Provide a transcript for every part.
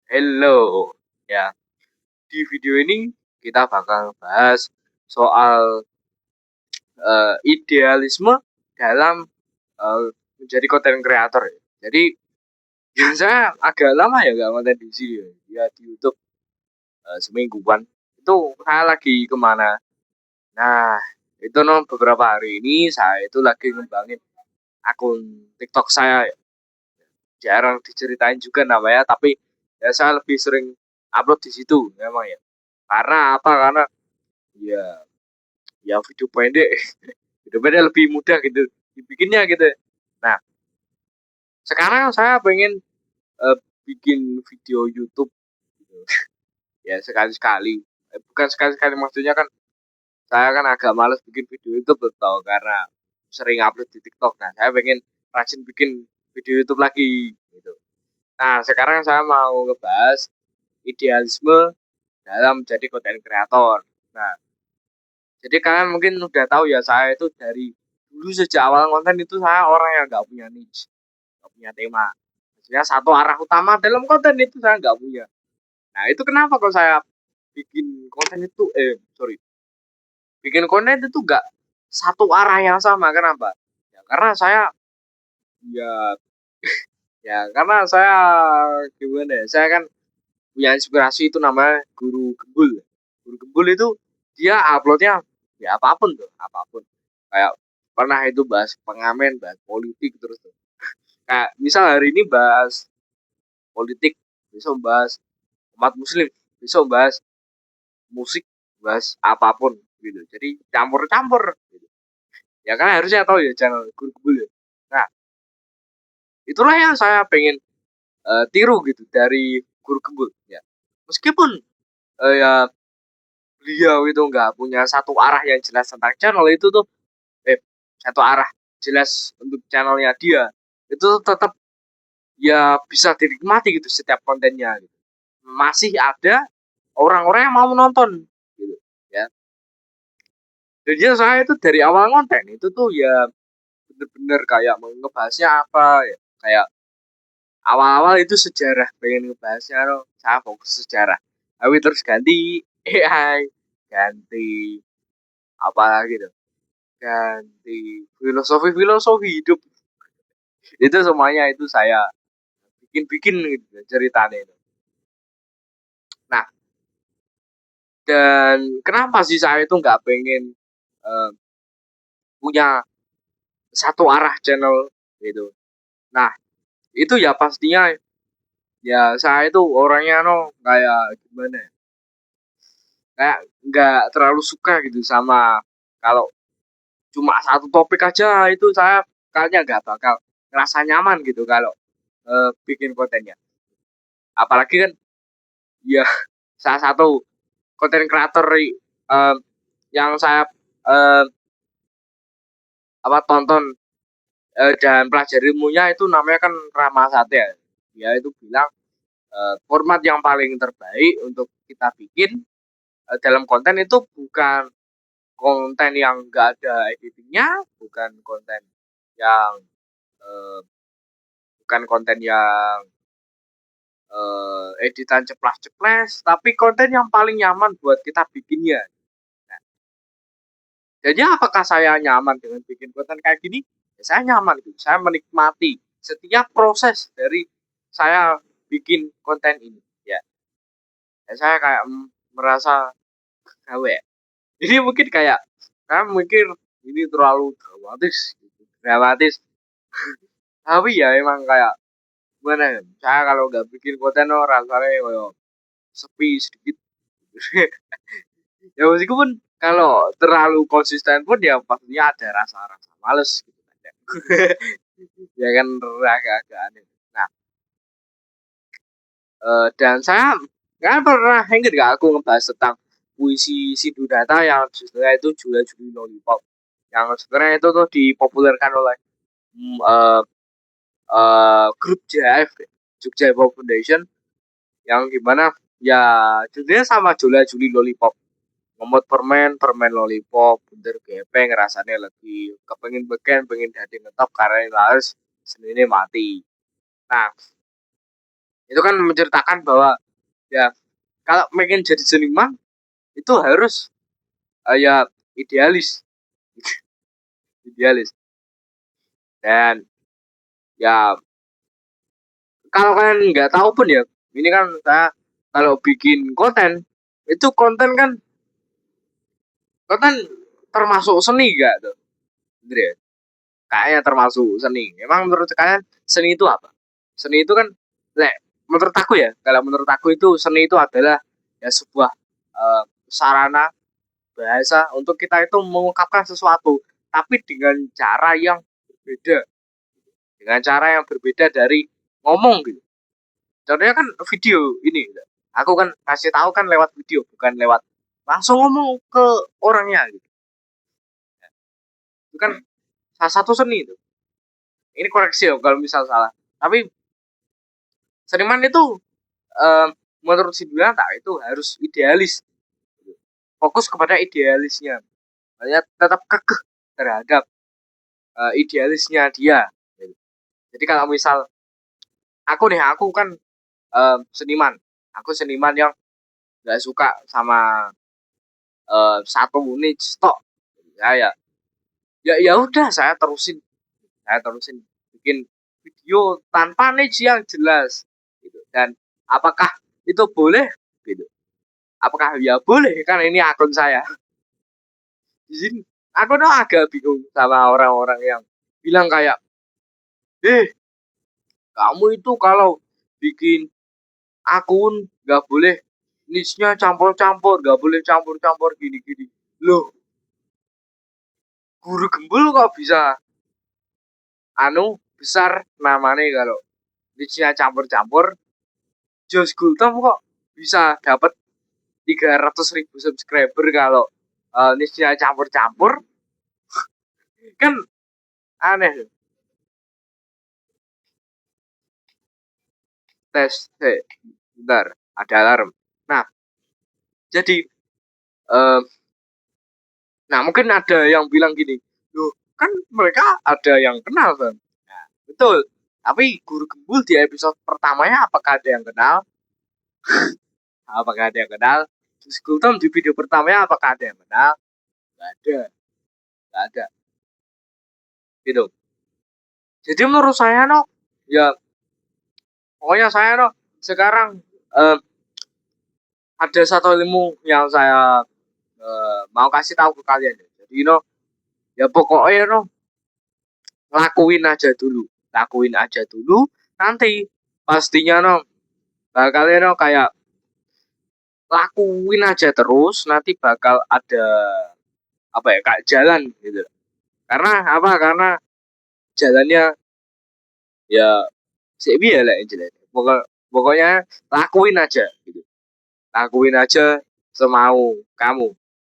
Hello. Ya, di video ini kita bakal bahas soal idealisme dalam menjadi konten kreator. Jadi, ya saya agak lama ya nggak konten di sini ya. Ya di YouTube semingguan. Itu saya lagi kemana? Nah, itu beberapa hari ini saya itu lagi ngembangin akun TikTok saya. Jarang diceritain juga namanya, tapi ya saya lebih sering upload di situ memang ya. Karena apa? Karena ya ya video pendek video pendek lebih mudah gitu dibikinnya gitu. Nah, sekarang saya pengen bikin video YouTube gitu. Ya sekali-sekali, bukan sekali-sekali, maksudnya kan saya kan agak males bikin video YouTube betul karena sering upload di TikTok. Nah, saya pengen rajin bikin video YouTube lagi gitu. Nah, sekarang saya mau ngebahas idealisme dalam jadi konten kreator. Nah, jadi kalian mungkin udah tahu ya, saya itu dari dulu sejak awal konten itu saya orang yang nggak punya niche, nggak punya tema. Maksudnya satu arah utama dalam konten itu saya nggak punya. Nah, itu kenapa kalau saya bikin konten itu, bikin konten itu nggak satu arah yang sama. Kenapa? Ya, karena saya, ya, karena saya gimana ya? Saya kan punya inspirasi itu namanya Guru Gembul. Guru Gembul itu dia uploadnya ya apapun tuh, apapun. Kayak pernah itu bahas pengamen, bahas politik terus tuh. Kayak misal hari ini bahas politik, besok bahas umat muslim, besok bahas musik, bahas apapun gitu. Jadi campur-campur gitu. Ya kan harusnya tahu ya channel Guru Gembul ya. Nah, itulah yang saya pengen tiru gitu dari Guru Gembul ya. Meskipun ya beliau itu nggak punya satu arah yang jelas tentang channel itu tuh, satu arah jelas untuk channelnya dia, itu tetap ya bisa dinikmati gitu setiap kontennya gitu. Masih ada orang-orang yang mau menonton gitu ya. Jadi saya itu dari awal konten itu tuh ya bener-bener kayak mau ngebahasnya apa ya, kayak awal-awal itu sejarah, pengen ngebahasnya loh, saya fokus sejarah, tapi terus ganti AI, ganti apa lagi tuh, ganti filosofi hidup, itu semuanya itu saya bikin-bikin gitu ceritanya itu. Nah, dan kenapa sih saya itu nggak pengen uh, punya satu arah channel gitu. Nah, itu ya pastinya ya saya itu orangnya kayak gimana ya, kayak nggak terlalu suka gitu sama kalau cuma satu topik aja, itu saya kayaknya nggak bakal ngerasa nyaman gitu kalau bikin kontennya. Apalagi kan ya salah satu konten kreator yang saya eh, apa tonton dan pelajari ilmunya itu namanya kan Rama Satya. Dia itu bilang format yang paling terbaik untuk kita bikin dalam konten itu bukan konten yang nggak ada editingnya, bukan konten yang eh, bukan konten yang editan ceplas-ceples, tapi konten yang paling nyaman buat kita bikinnya. Nah, jadi apakah saya nyaman dengan bikin konten kayak gini? Ya, saya nyaman gitu. Saya menikmati setiap proses dari saya bikin konten ini. Ya, ya saya kayak merasa gawe. Ini mungkin kayak saya mikir ini terlalu dramatis, gitu. Dramatis. Tapi ya emang kayak gimana ya? Saya kalau nggak bikin konten rasanya kayak sepi sedikit. Ya meskipun kalau terlalu konsisten pun ya pastinya ada rasa-rasa males gitu kan ya. Ya kan agak-agak aneh. Nah, dan saya kan pernah inget gak aku ngebahas tentang puisi Sindhudata yang sebenarnya itu Jula Juli Lollipop, yang sebenarnya itu tuh dipopulerkan oleh mm, eh, grup JF, Jogja Hip Hop Foundation, yang gimana ya judulnya sama Jula Juli Lollipop. Ngemot permen, permen lollipop, bunder gepeng, rasanya lagi kepengin beken, pengen dadi ngetop karena laris senine mati. Nah, Itu kan menceritakan bahwa ya kalau pengen jadi seniman itu harus ya idealis, idealis. Dan ya kalau kalian nggak tahu pun ya, ini kan saya kalau bikin konten itu konten termasuk seni gak tuh, bener ya? Kayaknya termasuk seni. Emang menurut kalian seni itu apa? Seni itu kan, lek, menurut aku ya, kalau menurut aku itu seni itu adalah ya sebuah sarana bahasa untuk kita itu mengungkapkan sesuatu, tapi dengan cara yang berbeda, dengan cara yang berbeda dari ngomong gitu. Contohnya kan video ini, aku kan kasih tahu kan lewat video, bukan lewat langsung ngomong ke orangnya gitu. Itu kan salah satu seni itu. Ini koreksi ya kalau misal salah. Tapi seniman itu eh, menurut si Dwianta itu harus idealis, fokus kepada idealisnya, makanya tetap kekeh terhadap idealisnya dia. Jadi kalau misal aku kan seniman, aku seniman yang nggak suka sama satu unit stok, ya ya ya udah saya terusin bikin video tanpa niche yang jelas gitu. Dan apakah itu boleh gitu, apakah ya boleh kan ini akun saya di sini. Aku tuh agak bingung sama orang-orang yang bilang kayak kamu itu kalau bikin akun nggak boleh niche-nya campur-campur, nggak boleh campur-campur gini-gini loh. Guru gembul kok bisa besar namanya kalau niche-nya campur-campur. Josh Gultom kok bisa dapat 300.000 subscriber kalau niche-nya campur-campur, kan aneh. Tes, bentar, ada alarm. Nah, jadi eh, nah mungkin ada yang bilang gini, loh kan mereka ada yang kenal kan. Nah, betul. Tapi guru gembul di episode pertamanya apakah ada yang kenal? Apakah ada yang kenal? Terus Gultom di video pertamanya apakah ada yang kenal? Gak ada, gak ada. Gitu. Jadi menurut saya no, ya pokoknya saya no sekarang eh, ada satu ilmu yang saya mau kasih tahu ke kalian. Jadi no, ya pokoknya no lakuin aja dulu, nanti pastinya no bakalnya no kayak lakuin aja terus, nanti bakal ada apa ya kayak jalan gitu. Karena apa, karena jalannya ya sih ya lah jalan, pokoknya lakuin aja gitu, lakuin aja semau kamu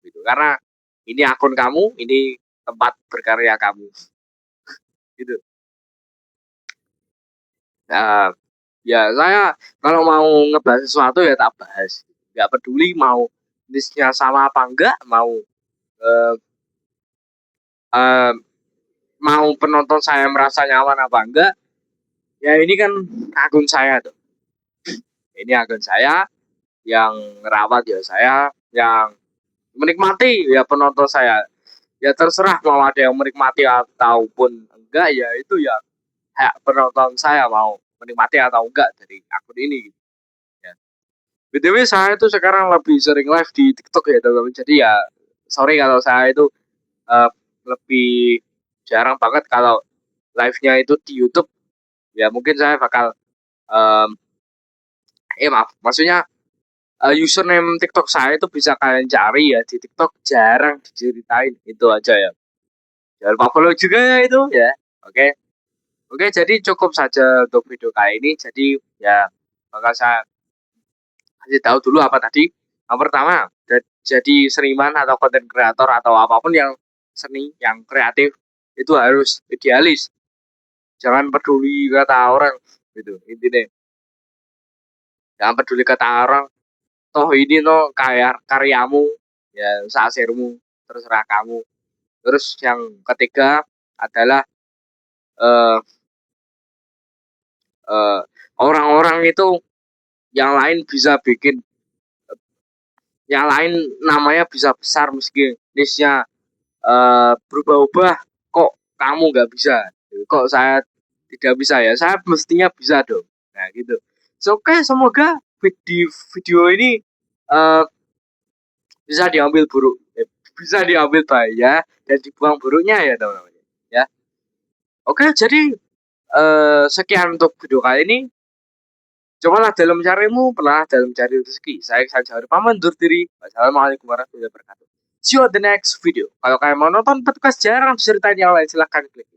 gitu. Karena ini akun kamu, ini tempat berkarya kamu gitu. Nah, ya saya kalau mau ngebahas sesuatu ya tak bahas, nggak peduli mau listnya sama apa enggak, mau eh, eh, mau penonton saya merasa nyaman apa enggak, ya ini kan akun saya tuh, ini akun saya yang rawat ya saya, yang menikmati ya penonton saya. Ya terserah mau ada yang menikmati ataupun enggak, ya itu ya hak penonton saya mau menikmati atau enggak dari akun ini gitu. Ya. BTW saya itu sekarang lebih sering live di TikTok ya teman-teman. Jadi ya sorry kalau saya itu eh, lebih jarang banget kalau live-nya itu di YouTube. Ya mungkin saya bakal em, maaf, maksudnya username TikTok saya itu bisa kalian cari ya di TikTok, jarang diceritain itu aja ya. Jangan lupa follow juga ya itu ya. Oke. Oke, jadi cukup saja untuk video kali ini. Jadi ya bakal saya kasih tahu dulu apa tadi. Yang pertama, jadi seniman atau konten kreator atau apapun yang seni, yang kreatif itu harus idealis. Jangan peduli kata orang gitu. Intinya jangan peduli kata orang. Toh ini no kayak karyamu, ya sasirmu, terserah kamu. Terus yang ketiga adalah eh, orang-orang orang itu yang lain bisa bikin, yang lain namanya bisa besar meski niche-nya berubah-ubah, kok kamu nggak bisa, kok saya tidak bisa, ya saya mestinya bisa dong. Nah gitu. So, oke, semoga video ini uh, bisa diambil buruk, bisa diambil baiknya dan dibuang buruknya ya teman-teman ya. Oke, jadi sekian untuk video kali ini. Cobalah dalam mencarimu, pernah dalam mencari rezeki. Saya Sanjari pamit undur diri. Wassalamualaikum warahmatullahi wabarakatuh. See you on the next video. Kalau kalian mau nonton podcast jarang ceritain yang lain, silahkan klik.